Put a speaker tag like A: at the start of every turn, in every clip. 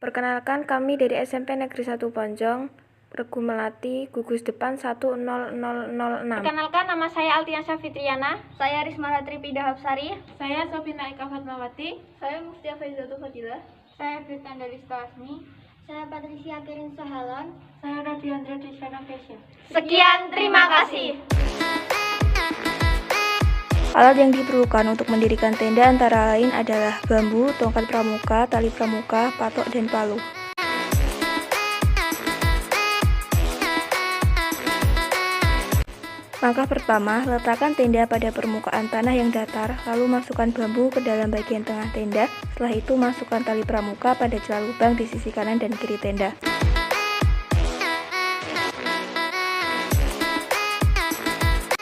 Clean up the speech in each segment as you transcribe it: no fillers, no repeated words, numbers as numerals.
A: Perkenalkan, kami dari SMP Negeri 1 Ponjong, Regu Melati, gugus depan 10006.
B: Perkenalkan, nama saya Altiansyah Fitriana.
C: Saya Risma Tripida Hapsari.
D: Saya Sofina Eka Fatmawati.
E: Saya Mustiafa Izzatul Fadilah.
F: Saya Tenda Asmi.
G: Saya Patricia Kirin Sahalon.
H: Saya Radiandra Desana Kesya.
B: Sekian, terima kasih.
A: Alat yang diperlukan untuk mendirikan tenda antara lain adalah bambu, tongkat pramuka, tali pramuka, patok, dan palu. Langkah pertama, letakkan tenda pada permukaan tanah yang datar, lalu masukkan bambu ke dalam bagian tengah tenda. Setelah itu, masukkan tali pramuka pada celah lubang di sisi kanan dan kiri tenda.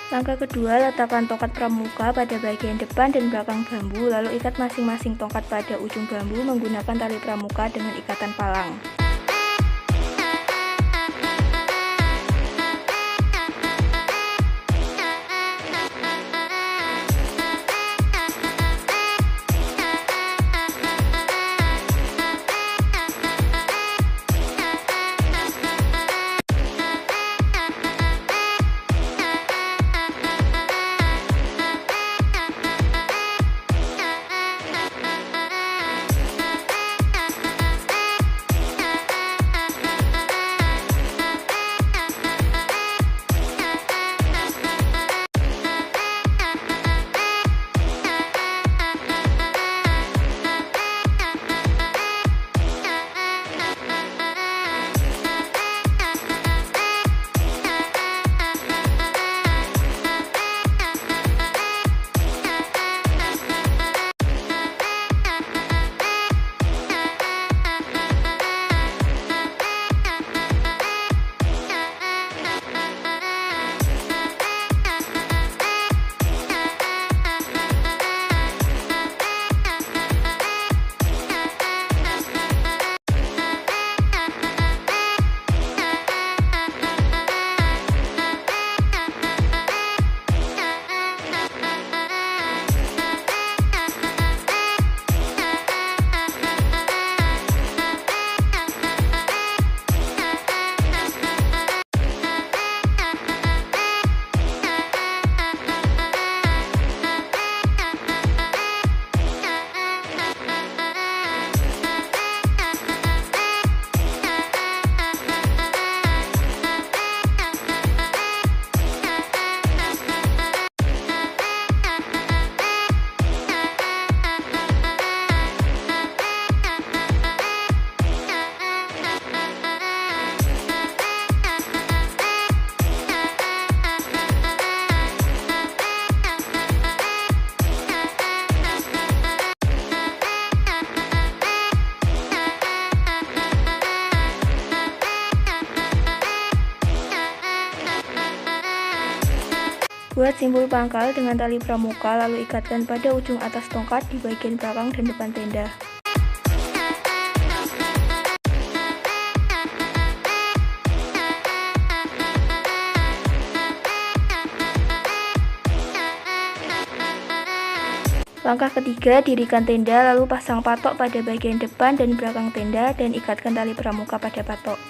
A: Langkah kedua, letakkan tongkat pramuka pada bagian depan dan belakang bambu, lalu ikat masing-masing tongkat pada ujung bambu menggunakan tali pramuka dengan ikatan palang. Buat simpul pangkal dengan tali pramuka, lalu ikatkan pada ujung atas tongkat di bagian belakang dan depan tenda. Langkah ketiga, dirikan tenda, lalu pasang patok pada bagian depan dan belakang tenda dan ikatkan tali pramuka pada patok.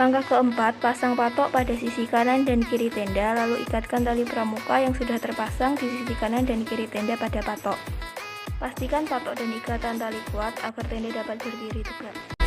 A: Langkah keempat, pasang patok pada sisi kanan dan kiri tenda, lalu ikatkan tali pramuka yang sudah terpasang di sisi kanan dan kiri tenda pada patok. Pastikan patok dan ikatan tali kuat agar tenda dapat berdiri tegak.